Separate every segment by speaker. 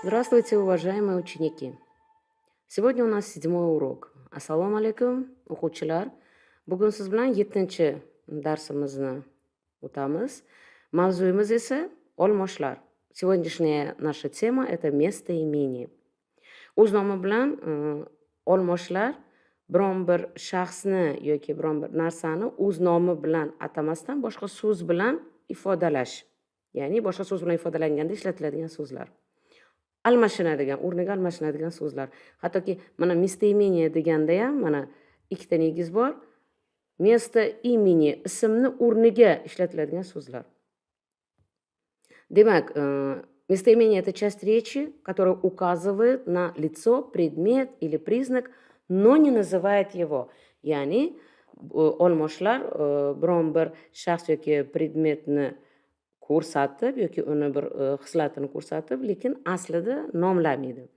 Speaker 1: Здравствуйте, уважаемые ученики! Сегодня у нас 7-й урок. Assalomu alaykum, o'quvchilar. Bugun siz bilan 7-chi darsimizni o'tamiz. Mavzuyimiz esa olmoshlar. Сегодняшняя наша тема это местоимение. O'z nomi bilan olmoshlar biron bir shaxsni yoki biron bir narsani o'z nomi bilan atamasdan boshqa so'z bilan ifodalash. Ya'ni boshqa so'z bilan ifodalanganda ishlatiladigan so'zlar. Almashinadigan, o'rniga almashinadigan so'zlar. Hattoki mana местоимение deganda ham mana ikkita negiz bor. Место имени ismni o'rniga ishlatiladigan so'zlar. Demak, местоимение это часть речи, которая указывает на лицо, предмет или признак, но не называет его. Ya'ni olmoshlar biron bir shaxs yoki predmetni ko'rsatib yoki uni bir xislatini ko'rsatib, lekin aslida nomlamaydi.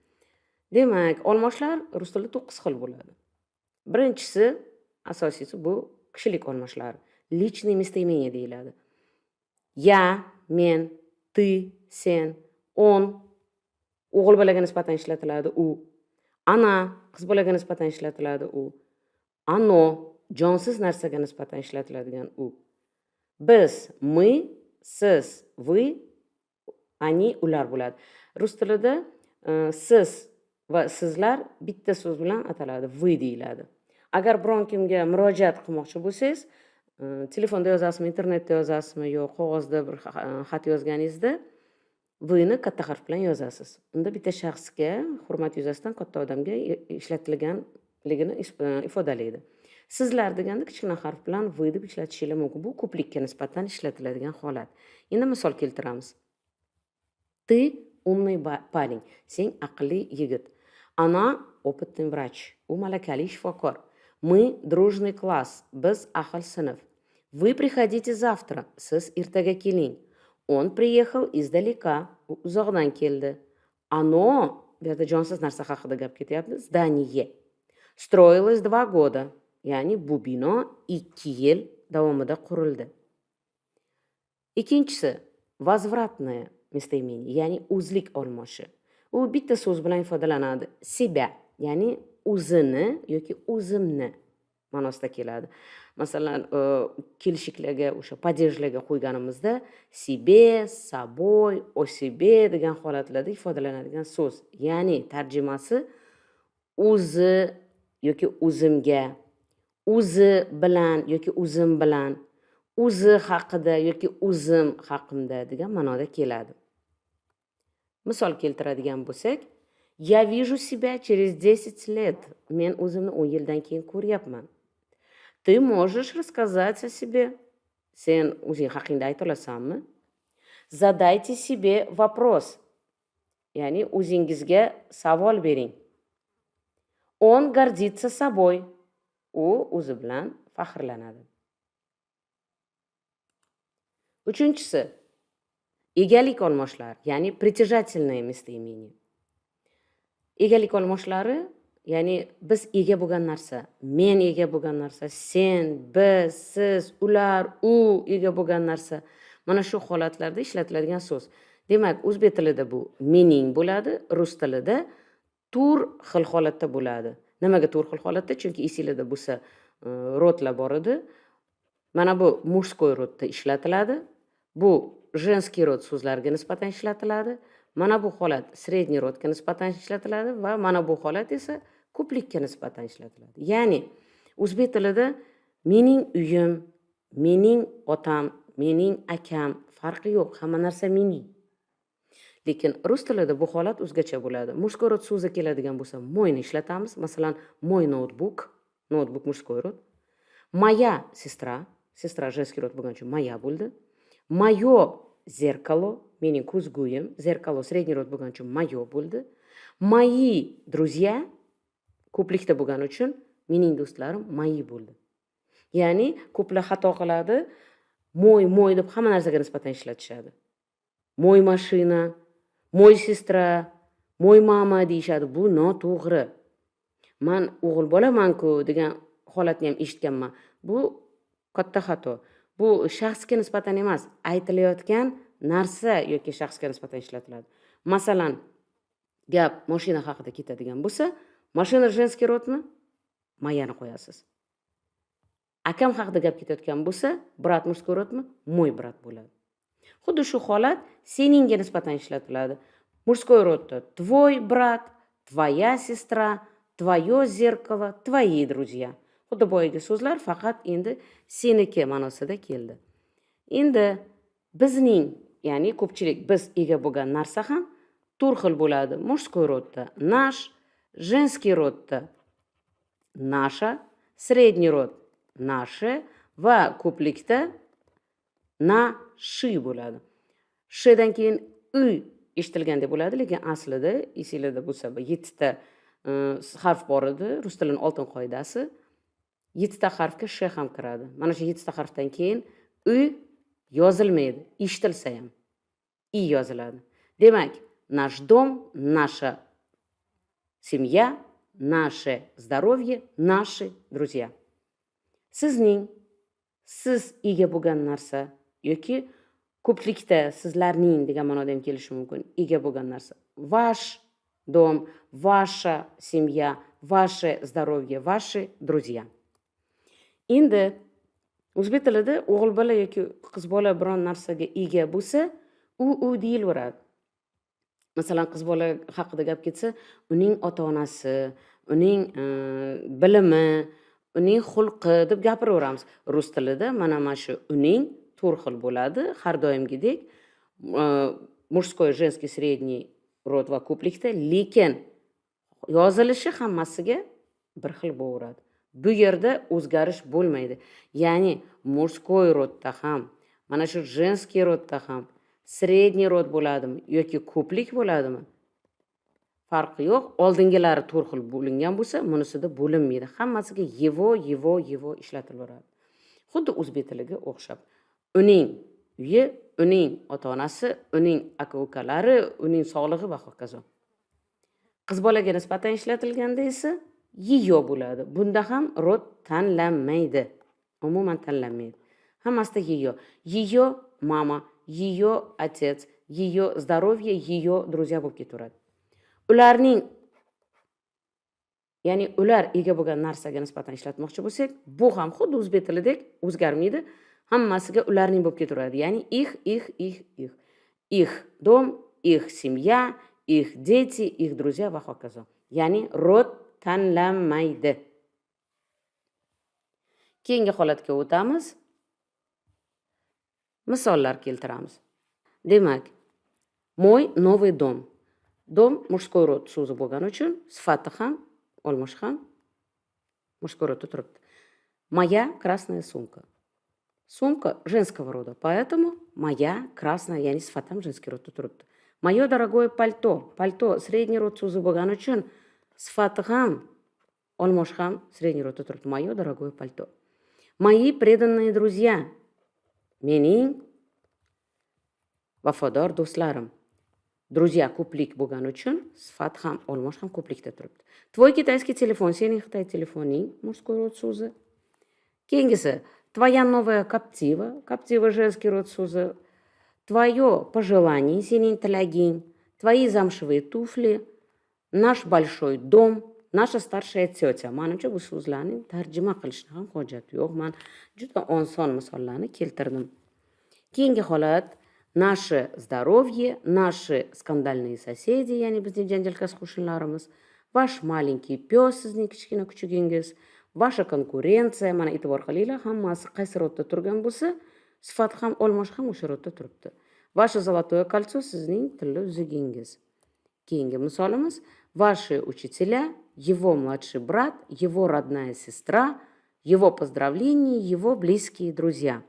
Speaker 1: Demak, olmoshlar rus tilida 9 xil bo'ladi. Birinchisi, asosiysi bu kishilik olmoshlar. Личные местоимения deyiladi. Я, men, ты, sen, он o'g'il bolaga nisbatan ishlatiladi u. Ana qiz bolaga nisbatan ishlatiladi u. Оно jonsiz narsaga nisbatan ishlatiladigan u. Biz, мы, siz, вы, они, ular bo'ladi. Rus tilida siz va sizlar bitta so'z bilan ataladi, вы deyiladi. Agar biron kimga murojaat qilmoqchi bo'lsangiz, telefonda yozasizmi, internetda yozasizmi, yo qog'ozda bir xat yozganingizda вы-ni katta harf bilan yozasiz. Unda bitta shaxsga hurmat yuzasidan katta odamga ishlatilganligini ifodalaydi. Sizlar deganda kichkina harf bilan вы deb ishlatishingiz mumkin. Bu ko'plikka nisbatan ishlatiladigan holat. Endi misol keltiramiz. Ты умный парень. Sen aqlli yigit. Она опытный врач. U malakali shifokor. Мы дружный класс. Biz ahil sinf. Вы приходите завтра. Siz ertaga keling. Он приехал издалека. U uzoqdan keldi. Оно, bu yerda jonsiz narsa haqida gap ketyapti. Здание. Строилось 2 года. Ya'ni bu bino 2 yil davomida qurildi. Ikkinchisi, возвратное местоимение, ya'ni o'zlik olmoshi. U bitta so'z bilan ifodalanadi. Себя, ya'ni o'zini yoki o'zimni ma'nosida keladi. Masalan, kelishiklarga o'sha падежlarga qo'yganimizda себе, собой, о себе degan holatlarda ifodalanadigan so'z. Ya'ni tarjimasi o'zi yoki o'zimga, o'zi bilan yoki o'zim bilan, o'zi haqida yoki o'zim haqimda degan ma'noda keladi. Misol keltiradigan bo'lsak, я вижу себя через 10 лет. Men o'zimni 10 yildan keyin ko'ryapman. Ты можешь рассказать о себе. Sen o'zing haqingda ayta olasanmi? Задайте себе вопрос. Ya'ni o'zingizga savol bering. Он гордится собой. U o'zi bilan faxrlanadi. Uchinchisi, egalik olmoshlar, ya'ni притяжательное местоимение. Egalik olmoshlari, ya'ni biz ega bo'lgan narsa, men ega bo'lgan narsa, sen, biz, siz, ular, u ega bo'lgan narsa. Mana shu holatlarda ishlatiladigan so'z. Demak, o'zbek tilida bu mening bo'ladi, rus tilida tur xil holatda bo'ladi. Nimaga tur xil holatda? Chunki esingizda bo'lsa, rodlar bor edi. Mana bu mужской rodda ishlatiladi. Bu женский rod so'zlarga nisbatan ishlatiladi. Mana bu holat средний rodga nisbatan ishlatiladi va mana bu holat esa ko'plikka nisbatan ishlatiladi. Ya'ni o'zbek tilida mening uyim, mening otam, mening akam farqi yo'q, hamma narsa mening. Lekin rus tilida bu holat o'zgacha bo'ladi. Mужской rod so'zi keladigan bo'lsa, mo'yni ishlatamiz. Masalan, мой ноутбук, ноутбук мужской rod. Моя сестра, сестра женский rod bo'lgan uchun моя bo'ldi. Моё зеркало, mening ko'zguim, зеркало средний rod bo'lgan uchun моё bo'ldi. Мои друзья, ko'plikda bo'lgani uchun mening do'stlarim мои bo'ldi. Ya'ni ko'plar xato qiladi, mo'y deb hamma narsaga nisbatan ishlatishadi. Mo'y mashina, mo'y sestra, mo'y mama deyishadi. Bu noto'g'ri. Men o'g'il bolaman-ku degan holatni ham eshitganman. Bu katta xato. Bu shaxsga nisbatan emas, aytilayotgan narsa yoki shaxsga nisbatan ishlatiladi. Masalan, gap mashina haqida ketadigan bo'lsa, mashina женский rodmi? Mayani qo'yasiz. Akam haqida gap ketayotgan bo'lsa, brat мужской rodmi? Mo'y brat bo'ladi. Xuddi shu holat seningga nisbatan ishlatiladi. Мужской rodda твой брат, твоя сестра, твое зеркало, твои друзья. Xuddi boyagi so'zlar faqat endi seniki ma'nosida keldi. Endi bizning, ya'ni ko'pchilik biz ega bo'lgan narsa ham turli xil bo'ladi. Мужской rodda наш, женский rodda наша, средний rod наши va ko'plikda nashi bo'ladi. Shdan keyin uy eshitilganda bo'ladi, lekin aslida esinglarda bo'lsa 7 ta harf bor edi, rus tilining oltin qoidasi. 7 ta harfga sh ham kiradi. Mana shu 7 ta harfdan keyin uy yozilmaydi, eshitilsa ham i yoziladi. Demak, наш дом, наша семья, наше здоровье, наши друзья. Sizning, siz ega bo'lgan narsa yoki ko'plikda sizlarning degan ma'noda ham kelishi mumkin. Ega bo'lgan narsa. Ваш дом, ваша семья, ваше здоровье, ваши друзья. Endi o'zbek tilida o'g'il bola yoki qiz bola biron narsaga ega bo'lsa, u deyilaveradi. Masalan, qiz bola haqida gap ketsa, uning ota-onasi, uning bilimi, uning xulqi deb gapiraveramiz. Rus tilida mana shu uning to'rt xil bo'ladi, har doimgidek мужской, женский, средний rod va ko'plikda, lekin yozilishi hammasiga bir xil bo'laveradi. Bu yerda o'zgarish bo'lmaydi. Ya'ni мужской rodda ham, mana shu женский rodda ham средний rod bo'ladimi yoki ko'plik bo'ladimi? Farqi yo'q. Oldingilari to'rt xil bo'lingan bo'lsa, bunisida bo'linmaydi. Hammasiga его ishlatilaveradi. Xuddi o'zbek tiliga o'xshab. Uning uyi, uning ota-onasi, uning aka-ukalari, uning sog'lig'i va hokazo. Qiz bolaga nisbatan ishlatilganda esa ее bo'ladi. Bunda ham rod tanlanmaydi. Umuman tanlanmaydi. Hammasida ее. Ее mama, ее отец, ее здоровье, ее друзья bo'lib ketaveradi. Ularning, ya'ni ular ega bo'lgan narsaga nisbatan ishlatmoqchi bo'lsak, bu ham xuddi o'zbek tilidek o'zgarmaydi. Hammasiga ularning bo'lib ketaveradi. Ya'ni их. Их дом, их семья, их дети, их друзья va hokazo. Ya'ni rod tanlanmaydi. Keyingi holatga o'tamiz. Misollar keltiramiz. Demak, мой новый дом. Dom мужской rod so'zi bo'lgani uchun sifati ham, olmosh ham мужской rodda turibdi. Моя красная сумка. Сумка женского рода, поэтому моя красная, ya'ni sifat ham женский rodda turibdi. Мое дорогое пальто. Пальто средний rod so'zi bo'lgani uchun sifati ham, olmosh ham средний rodda turibdi. Мое дорогое пальто. Мои преданные друзья. Mening vafodor do'stlarim. Друзья ko'plik bo'lgani uchun sifat ham, olmosh ham ko'plikda turibdi. Твой китайский телефон, sening Xitoy telefoning, мужской rod so'zi. Keyingisi, твоя новая Captiva, Captiva женский rod so'zi. Твое пожелание, sening tilaging, твои замшевые туфли, наш большой дом, наша старшая тетя. Menimcha bu so'zlarni tarjima qilishni ham hojati yo'q. Men juda oson misollarni keltirdim. Keyingi holat наше здоровье, наши скандальные соседи, ya'ni bizning janjalkash qo'shnilarimiz, ваш маленький пес, sizning kichkina kuchugingiz, ваша конкуренция, mana e'tibor qilinglar, hammasi qaysi rodda turgan bo'lsa, sifat ham, olmosh ham o'sha rodda turibdi. Ваше золотое кольцо, sizning tilla uzugingiz. Keyingi misolimiz, ваши учителя, его младший брат, его родная сестра, его поздравления, его близкие друзья.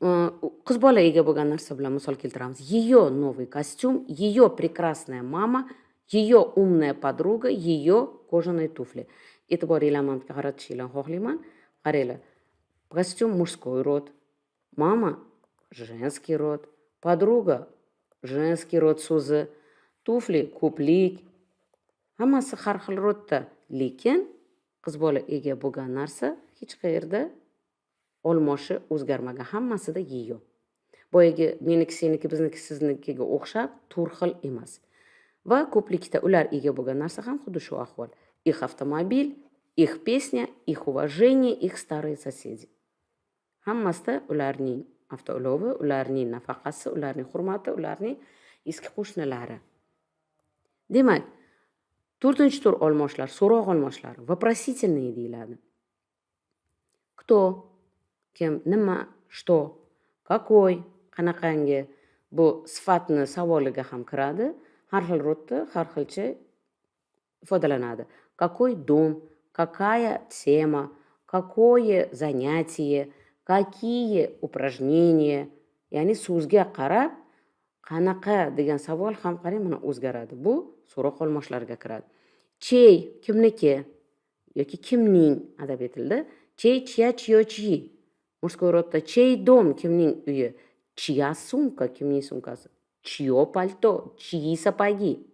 Speaker 1: Qiz bola ega bo'lgan narsa bilan misol keltiramiz. Ее новый костюм, ее прекрасная мама, ее умная подруга, ее кожаные туфли. E'tiboringlarni qaratishinglarni xohlayman. Qaranglar. Костюм мужской rod, мама женский rod, подруга женский rod so'zi, tuфли ko'plik. Hammasi har xil rodda, lekin qiz bola ega bo'lgan narsa hech qayerda olmoshi o'zgarmagan, hammasida ее. Boyagi meniki, seniki, bizniki, siznikiga o'xshab tur xil emas. Va ko'plikda ular ega bo'lgan narsa ham xuddi shu ahvol. Их автомобиль, их песня, их уважение, их старые соседи. Hammasida ularning avtoulovi, ularning nafaqasi, ularning hurmati, ularning eski qo'shnilari. Demak, 4-tur olmoshlar, so'roq olmoshlari vопросительные deyiladi. Кто, kim, nima, что, какой, qanaqangi, bu sifatni savoliga ham kiradi. Har xil rodda, har xilcha ifodalanadi. Какой дом, какая тема, какое занятие, какие упражнения. Ya'ni so'zga qarab, qanaqa degan savol ham qarang mana o'zgaradi. Bu so'roq olmoshlariga kiradi. Чей, kimniki yoki kimning adabiy tilda. Чей, чья, чьё, чьи. Мужской rodda чей дом, kimning uyi. Чья сумка, kimning sumkasi. Чьё пальто, чьи сапоги.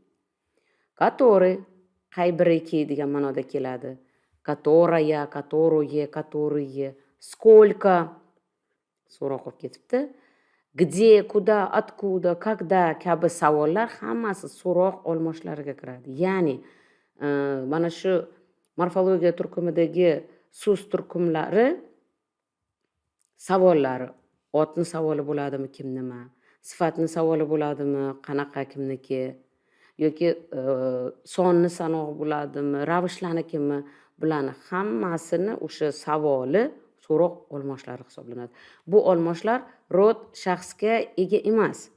Speaker 1: Который, qay biriki degan ma'noda keladi. Которая, которое, которые. Сколько. So'roq olib ketibdi. Где, куда, откуда, когда kabi savollar hammasi so'roq olmoshlariga kiradi. Ya'ni mana shu morfologiya turkumidagi so'z turkumlari savollari, otni savoli bo'ladimi, kim nima, sifatni savoli bo'ladimi, qanaqa, kimniki, yoki sonni sanog'i bo'ladimi, ravishlarnikimi, bularni hammasini o'sha savoli so'roq olmoshlari hisoblanadi. Bu olmoshlar rod shaxsga ega emas.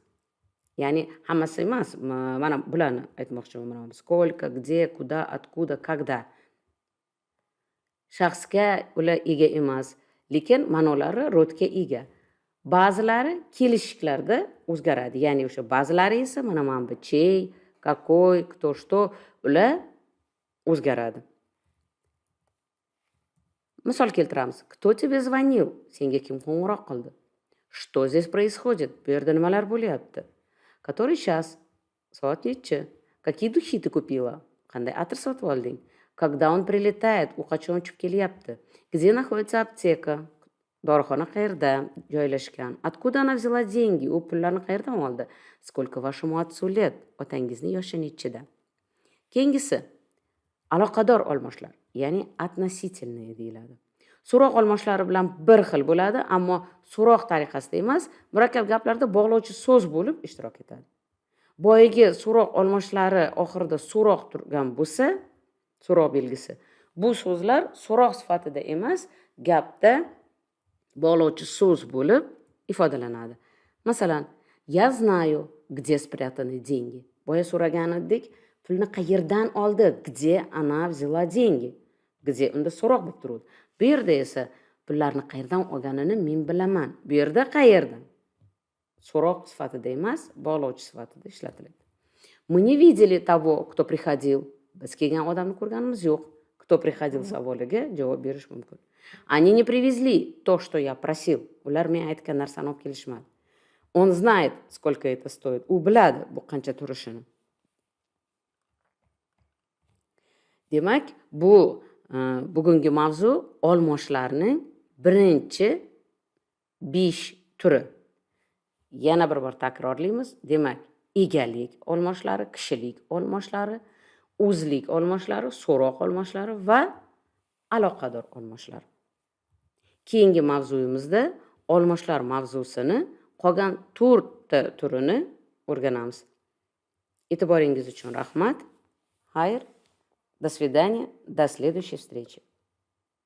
Speaker 1: Ya'ni hammasi emas. Mana bularni aytmoqchiman. Сколько, где, куда, откуда, когда. Shaxsga ular ega emas, lekin ma'nolari rodga ega. Ba'zilari kelishishlarda o'zgaradi. Ya'ni o'sha ba'zilari esa mana bu чей, какой, кто, что ular o'zgaradi. Misol keltiramiz. Кто тебе звонил? Senga kim qo'ng'iroq qildi? Что здесь происходит? Bu yerda nimalar bo'lyapti? Который час? Soat nechi? Какие духи ты купила? Qanday atir sotib olding? Когда он прилетает? U qachon uchib kelyapti? Где находится аптека? Dorixona qayerda joylashgan? Откуда она взяла деньги? U pullarni qayerdan oldi? Сколько вашему отцу лет? Otangizning yoshi nechida? Keyingisi aloqador olmoshlar, ya'ni относительные deyiladi. So'roq olmoshlari bilan bir xil bo'ladi, ammo so'roq tariqasida emas, murakkab gaplarda bog'lovchi so'z bo'lib ishtirok etadi. Boyagi so'roq olmoshlari oxirida so'roq turgan bo'lsa, so'roq belgisi, bu so'zlar so'roq sifatida emas, gapda bog'lovchi so'z bo'lib ifodalanadi. Masalan, я знаю, где спрятаны деньги. Boya so'raganidek, pulni qayerdan oldi? Где она взяла деньги? Где unda so'roq bo'lib turadi. Bu yerda esa pullarni qayerdan olganini men bilaman. Bu yerda qayerdan? So'roq sifatida emas, bog'lovchi sifatida ishlatiladi. Мы не видели того, кто приходил. Biz kelgan odamni ko'rganimiz yo'q. Кто приходил savoliga javob berish mumkin. Они не привезли то, что я просил. Ular men aytgan narsani olib kelishmadi. Он знает, сколько это стоит. U biladi bu qancha turishini. Demak, bu bugungi mavzu olmoshlarning birinchi 5 turi. Yana bir bor takrorlaymiz. Demak, egalik olmoshlari, kishilik olmoshlari, o'zlik olmoshlari, so'roq olmoshlari va aloqador olmoshlar. Keyingi mavzuyimizda olmoshlar mavzusini qolgan 4 ta turini o'rganamiz. E'tiboringiz uchun rahmat. Xayr. До свидания. До следующей встречи.